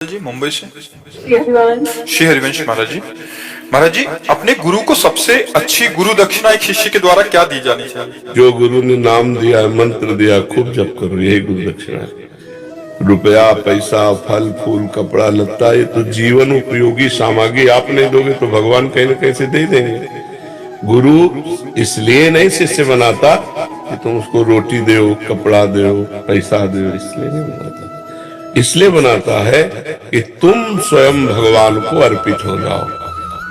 जी मुंबई से। श्री हरिवंश। श्री हरिवंश महाराज जी। महाराज जी, अपने गुरु को सबसे अच्छी गुरु दक्षिणा एक शिष्य के द्वारा क्या दी जानी चाहिए? जो गुरु ने नाम दिया, मंत्र दिया, खूब जप करो, यही गुरु दक्षिणा है। रुपया, पैसा, फल फूल, कपड़ा लत्ता, ये तो जीवन उपयोगी सामग्री आप नहीं दोगे तो भगवान कहीं ना कहीं से दे देंगे। गुरु इसलिए नहीं शिष्य बनाता कि तुम उसको रोटी दो, कपड़ा दो, पैसा दो, इसलिए नहीं बनाता। इसलिए बनाता है कि तुम स्वयं भगवान को अर्पित हो जाओ,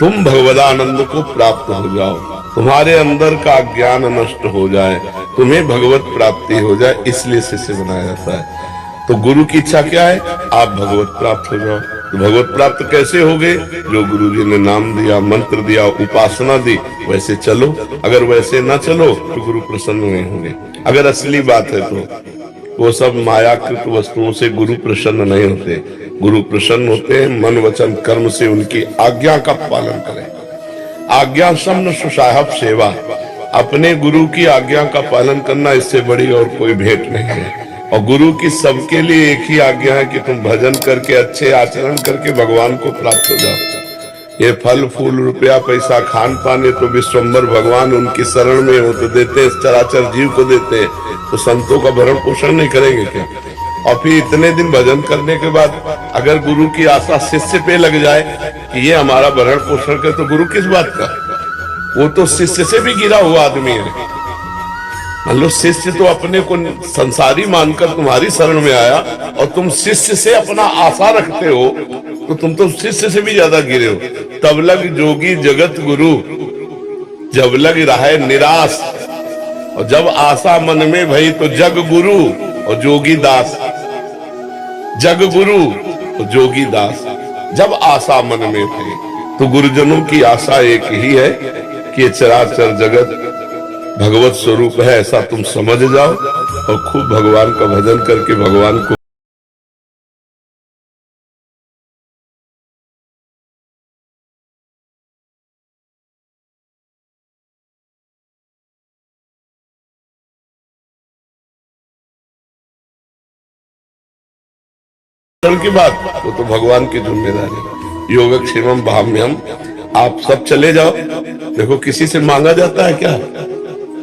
तुम भगवदानंद को प्राप्त हो जाओ, तुम्हारे अंदर का ज्ञान नष्ट हो जाए, तुम्हें भगवत प्राप्ति हो जाए, इसलिए शिष्य बनाया जाता है। तो गुरु की इच्छा क्या है? आप भगवत प्राप्त हो जाओ। तो भगवत प्राप्त कैसे होगे? जो गुरु जी ने नाम दिया, मंत्र दिया, उपासना दी, वैसे चलो। अगर वैसे ना चलो तो गुरु प्रसन्न नहीं होंगे। अगर असली बात है तो वो सब मायाकृत वस्तुओं से गुरु प्रसन्न नहीं होते। गुरु प्रसन्न होते हैं मन वचन कर्म से, उनकी आज्ञा का पालन करें। आज्ञा सम्न सुसाहब सेवा, अपने गुरु की आज्ञा का पालन करना, इससे बड़ी और कोई भेंट नहीं है। और गुरु की सबके लिए एक ही आज्ञा है कि तुम भजन करके, अच्छे आचरण करके भगवान को प्राप्त हो जाओ। ये फल फूल, रुपया, पैसा, खान पान, ये तो विश्वम्बर भगवान उनकी शरण में हो तो देते हैं, चराचर जीव को देते हैं। तो संतों का भरण पोषण नहीं करेंगे क्या? और फिर इतने दिन भजन करने के बाद अगर गुरु की आशा शिष्य पे लग जाए कि ये हमारा भरण पोषण करे, तो गुरु किस बात का? वो तो शिष्य से भी गिरा हुआ आदमी है। मान लो शिष्य तो अपने को संसारी मानकर तुम्हारी शरण में आया और तुम शिष्य से अपना आशा रखते हो, तो तुम तो शिष्य से भी ज्यादा गिरे हो। तब लग जोगी जगत गुरु, जब लग रहा है निराश, और जब आशा मन में भई तो जग गुरु और जोगी दास। जग गुरु और जोगी दास, जब आशा मन में भई। तो गुरुजनों की आशा एक ही है कि ये चराचर जगत भगवत स्वरूप है, ऐसा तुम समझ जाओ और खूब भगवान का भजन करके भगवान को की बात, वो तो भगवान की जिम्मेदारी। योगक्षेमम भाम्यम, आप सब चले जाओ। देखो किसी से मांगा जाता है क्या?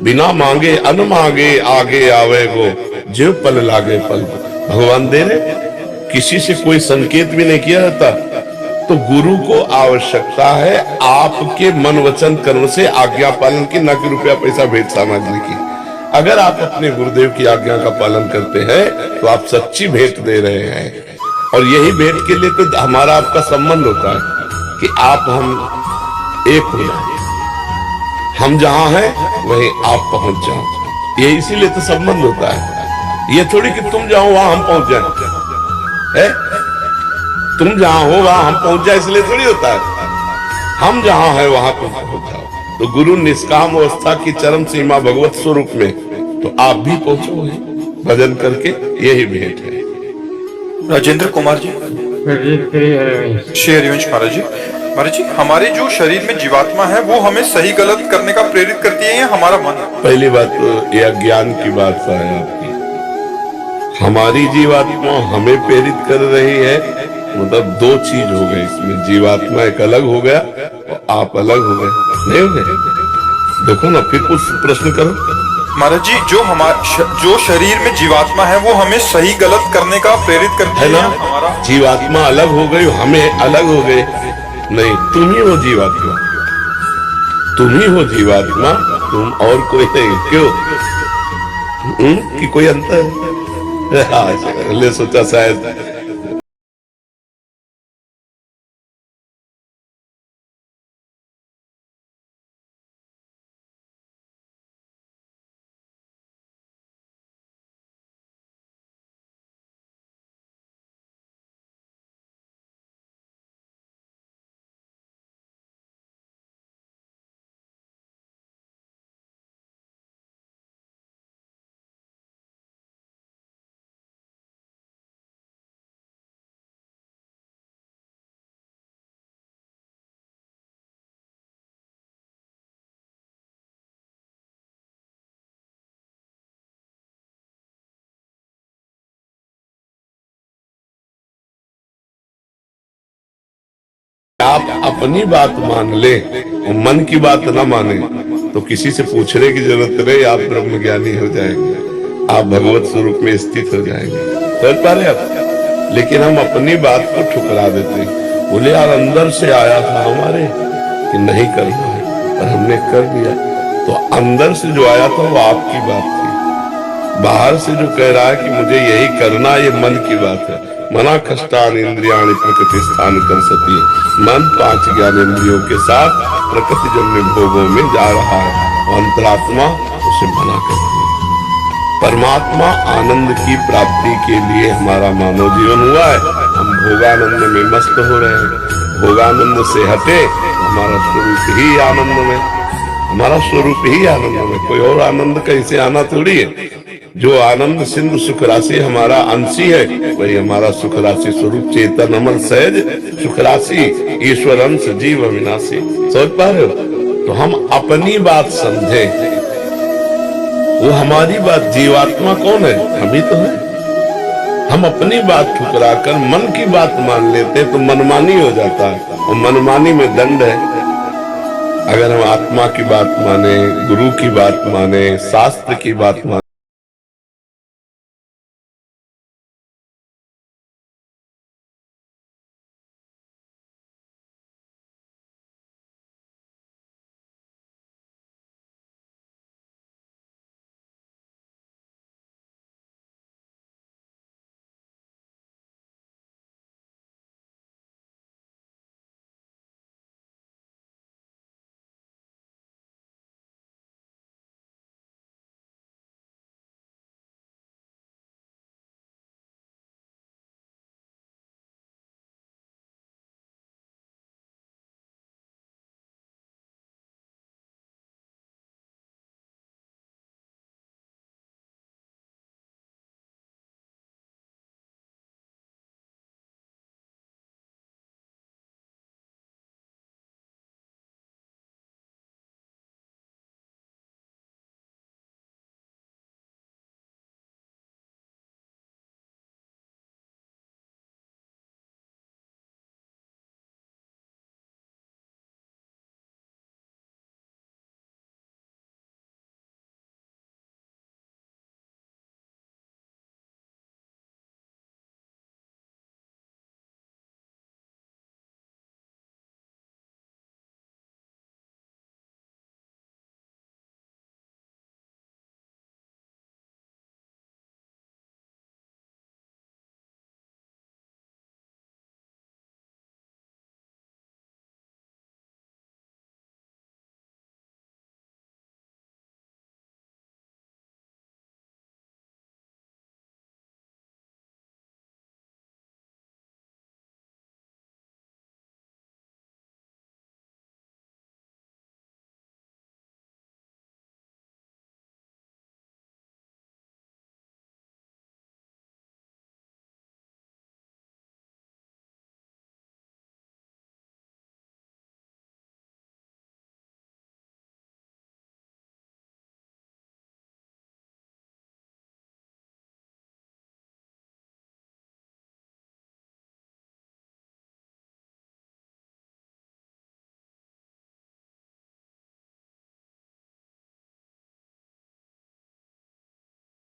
बिना मांगे अन मांगे आगे आवे गो, जो पल लागे पल। भगवान दे रहे, किसी से कोई संकेत भी नहीं किया जाता। तो गुरु को आवश्यकता है आपके मन वचन कर्म से आज्ञा पालन की, न कि रुपया पैसा भेंट सामग्री की। अगर आप अपने गुरुदेव की आज्ञा का पालन करते हैं तो आप सच्ची भेंट दे रहे हैं। और यही भेंट के लिए तो हमारा आपका संबंध होता है कि आप हम एक हो जाए, हम जहां हैं वहीं आप पहुंच जाओ। ये इसीलिए तो संबंध होता है। ये थोड़ी कि तुम जाओ वहां हम पहुंच जाए, तुम जहां हो वहां हम पहुंच जाए, इसलिए थोड़ी होता है। हम जहां है वहां तुम पहुंच जाओ। तो गुरु निष्काम अवस्था की चरम सीमा भगवत स्वरूप में, तो आप भी पहुंचोगे भजन करके। यही भेंट है। राजेंद्र कुमार जी। श्री हरिवंश महाराज जी। महाराज जी, हमारे जो शरीर में जीवात्मा है वो हमें सही गलत करने का प्रेरित करती है या हमारा मन? पहली बात तो यह ज्ञान की बात है आपकी। हमारी जीवात्मा हमें प्रेरित कर रही है, मतलब दो चीज हो गई इसमें। जीवात्मा एक अलग हो गया और आप अलग हो गए, नहीं हो गए? देखो ना, फिर कुछ प्रश्न करो। महाराज जी, जो शरीर में जीवात्मा है वो हमें सही गलत करने का प्रेरित करती है ना? हमारा जीवात्मा अलग हो गई, हमें अलग हो गए। नहीं, तुम ही हो जीवात्मा, तुम ही हो जीवात्मा, तुम और कोई नहीं। क्यों? कि कोई अंतर है? हाँ, ले सोचा शायद आप अपनी बात मान ले और मन की बात ना माने तो किसी से पूछने की जरूरत नहीं, आप ब्रह्म ज्ञानी हो जाएंगे, आप भगवत स्वरूप में स्थित हो जाएंगे। समझ पा रहे आप? लेकिन हम अपनी बात को ठुकरा देते, बोले यार अंदर से आया था हमारे कि नहीं करना है और हमने कर दिया। तो अंदर से जो आया था वो आपकी बात थी, बाहर से जो कह रहा है कि मुझे यही करना, ये मन की बात है। मना कष्टान इंद्रियाणि प्रकृति स्थान कर सती, मन 5 ज्ञानेंद्रियों के साथ प्रकृति जन्य भोगों में जा रहा है, अंतरात्मा उसे मना करती है। परमात्मा आनंद की प्राप्ति के लिए हमारा मानव जीवन हुआ है, हम भोगानंद में मस्त हो रहे हैं। भोगानंद से हटे हमारा स्वरूप ही आनंद में, हमारा स्वरूप ही आनंद में, कोई और आनंद कहीं से आना थोड़ी है। जो आनंद सिंधु सुख राशि हमारा अंशी है, वही हमारा सुख राशि स्वरूप चेतन अमल सहज सुख राशि ईश्वर अंश जीव अविनाशी। समझ पा रहे हो? तो हम अपनी बात समझे, वो हमारी बात, जीवात्मा कौन है? हम ही तो है। हम अपनी बात ठुकरा कर मन की बात मान लेते तो मनमानी हो जाता है, और मनमानी में दंड है। अगर हम आत्मा की बात माने, गुरु की बात माने, शास्त्र की बात माने,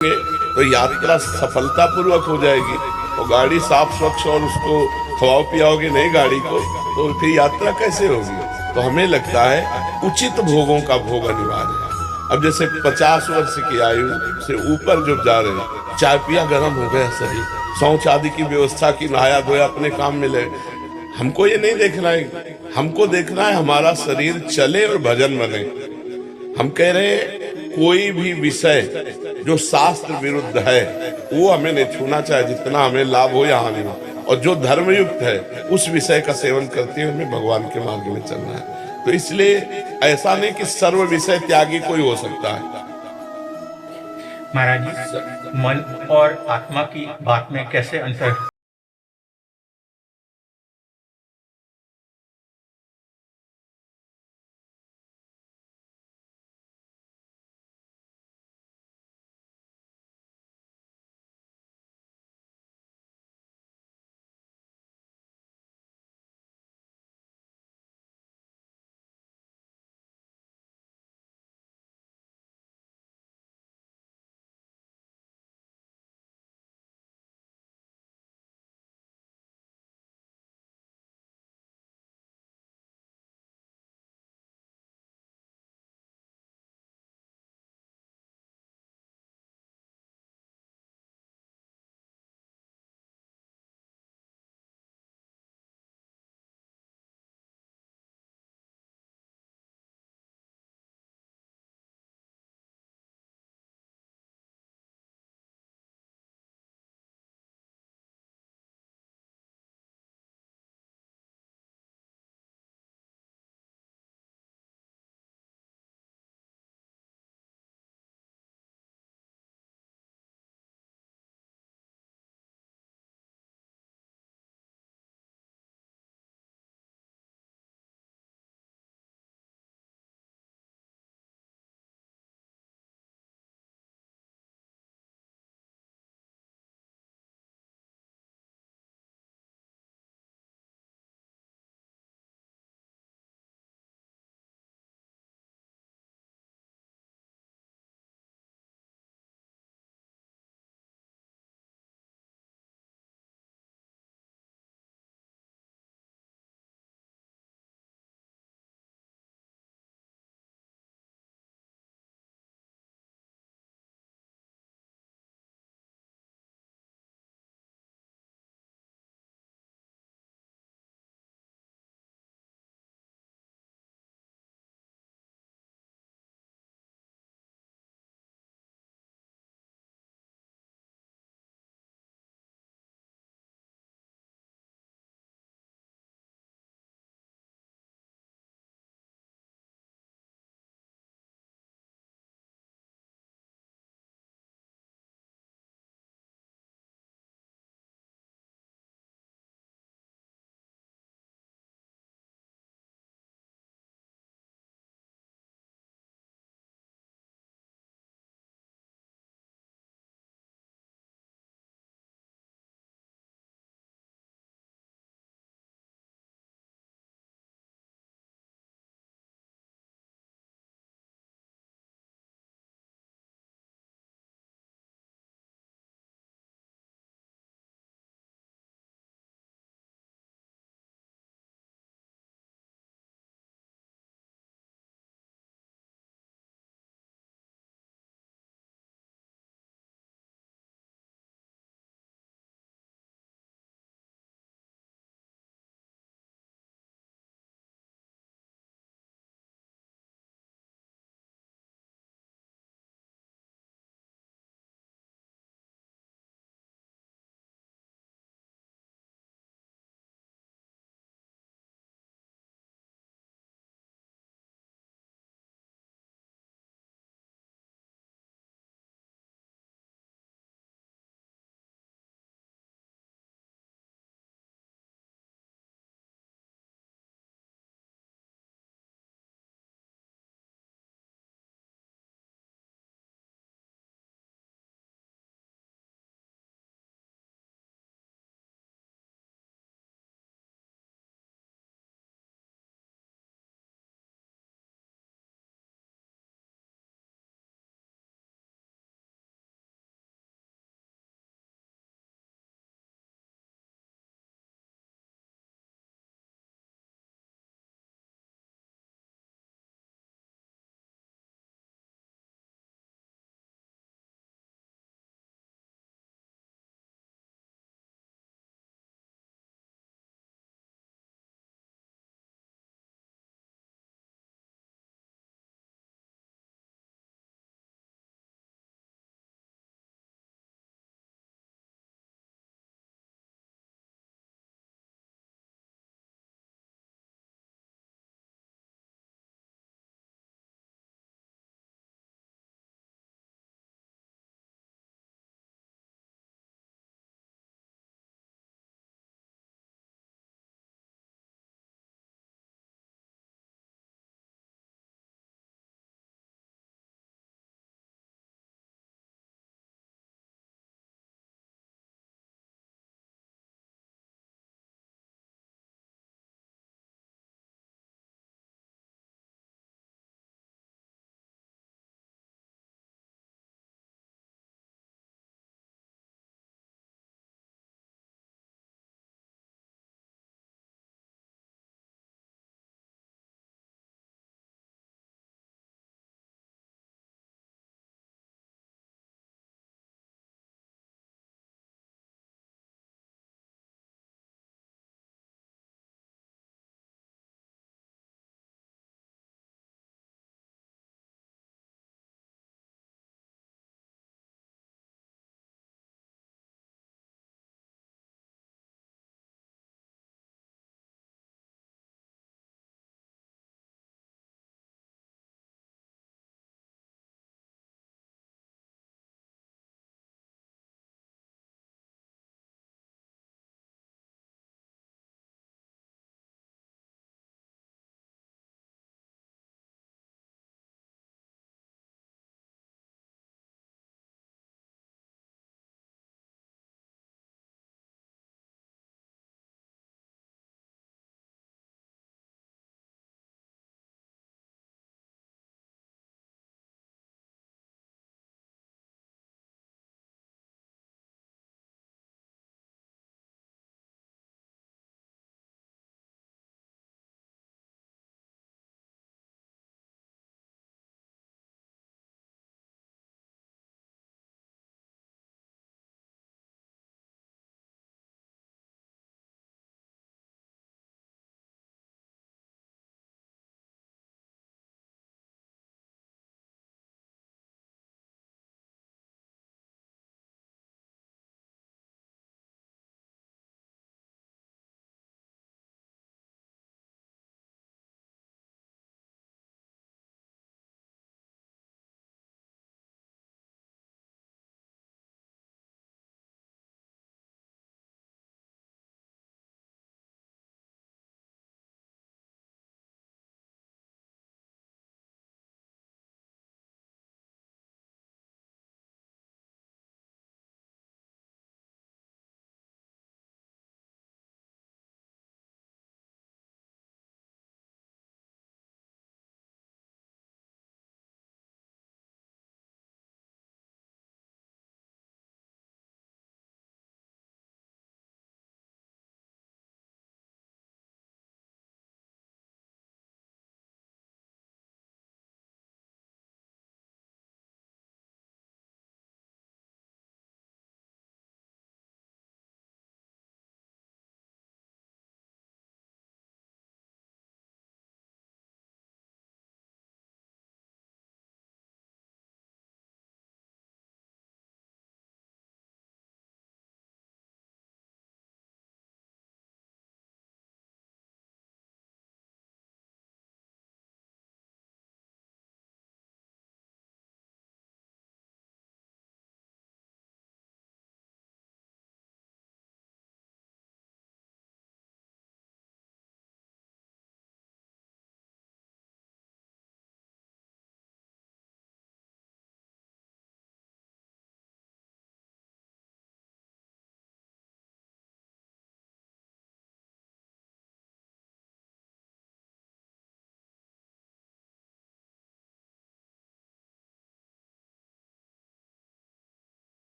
तो यात्रा सफलतापूर्वक हो जाएगी। और गाड़ी साफ स्वच्छ और उसको खवाओ पियाओगे नहीं गाड़ी को, तो फिर यात्रा कैसे होगी? तो हमें लगता है उचित भोगों का भोग अनिवार्य है। अब जैसे 50 वर्ष की आयु से ऊपर जो जा रहे हैं, चाय पिया गर्म हो गया शरीर, शौच आदि की व्यवस्था की, नहाया धोया अपने काम में लगे। हमको ये नहीं देखना है, हमको देखना है हमारा शरीर चले और भजन बने। हम कह रहे हैं कोई भी विषय जो शास्त्र विरुद्ध है वो हमें नहीं छूना चाहे, जितना हमें लाभ हो या हानि हो। और जो धर्मयुक्त है उस विषय का सेवन करते हुए हमें भगवान के मार्ग में चलना है। तो इसलिए ऐसा नहीं कि सर्व विषय त्यागी कोई हो सकता है। महाराज जी, मन और आत्मा की बात में कैसे अंतर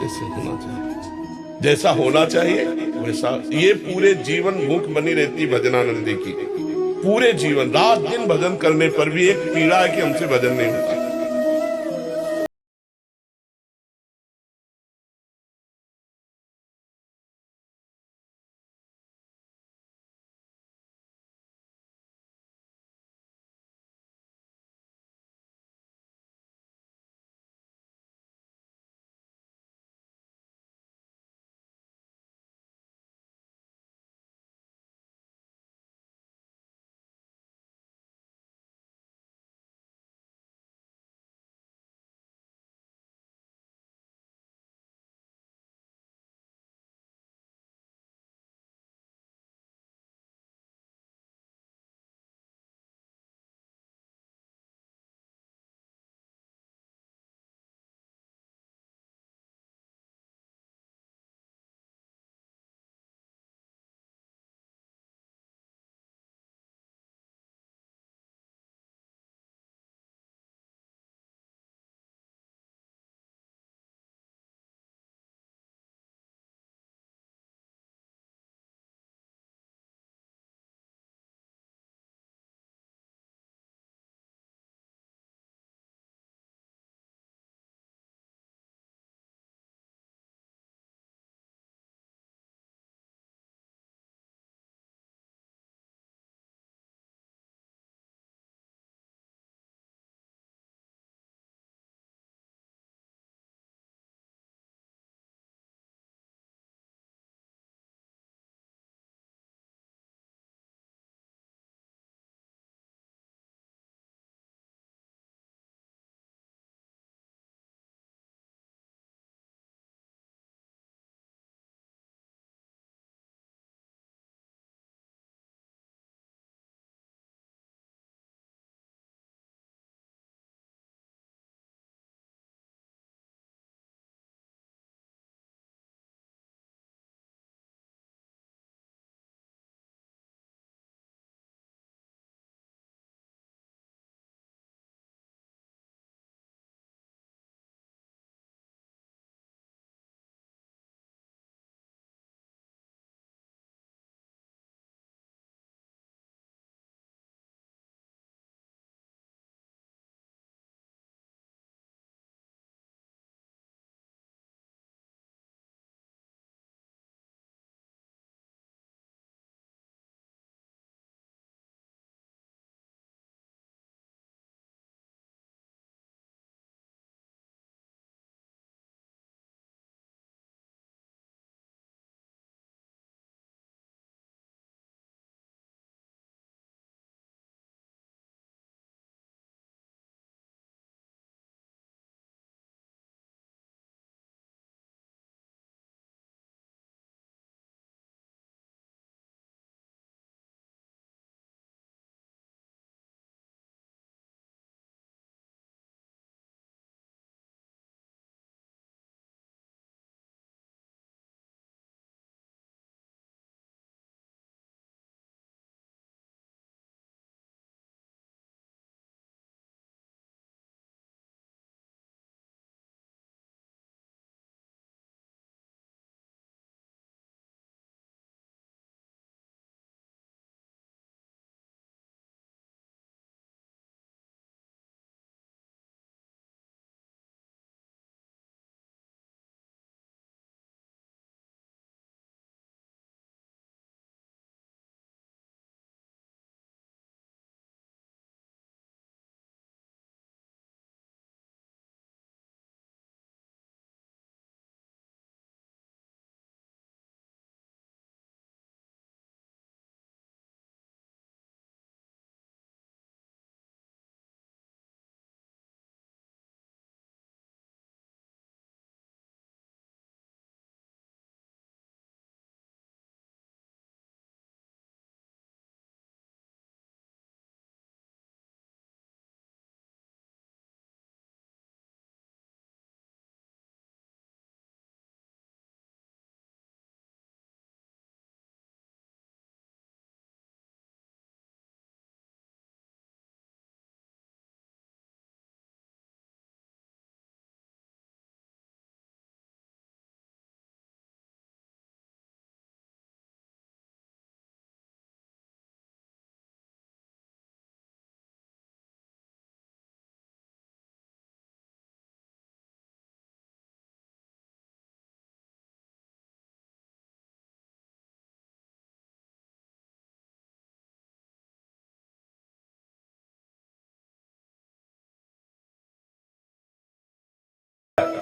वैसे होना चाहिए, जैसा होना चाहिए वैसा। ये पूरे जीवन भूख बनी रहती भजनानंदी की, पूरे जीवन रात दिन भजन करने पर भी एक पीड़ा है कि हमसे भजन नहीं होता।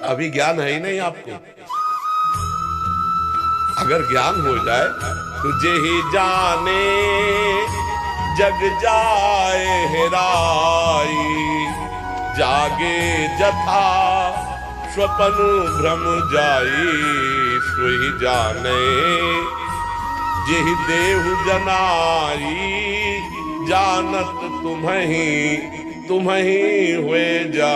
अभी ज्ञान है ही नहीं आपको। अगर ज्ञान हो जाए तो जे ही जाने जग जाए हेराई, जागे जथा स्वपन भ्रम जाई, सोई जाने जेहि देहु जनाई, जानत तुम्हि हुए जा।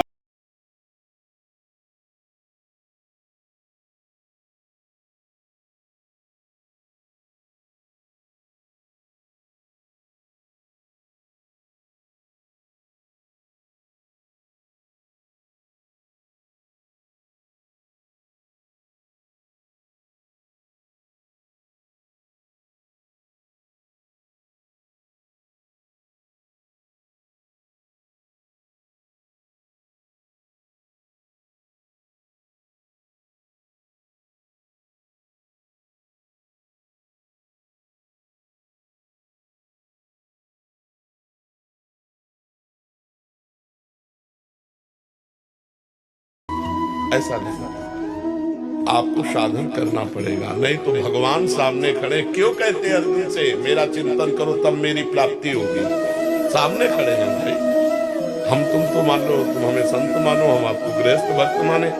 ऐसा नहीं, आपको साधन करना पड़ेगा, नहीं तो भगवान सामने खड़े। क्यों कहते हैं अर्जुन से मेरा चिंतन करो तब मेरी प्राप्ति होगी? सामने खड़े हैं भाई। हम तुम तो मान लो, तुम हमें संत मानो, हम आपको गृहस्थ भक्त माने।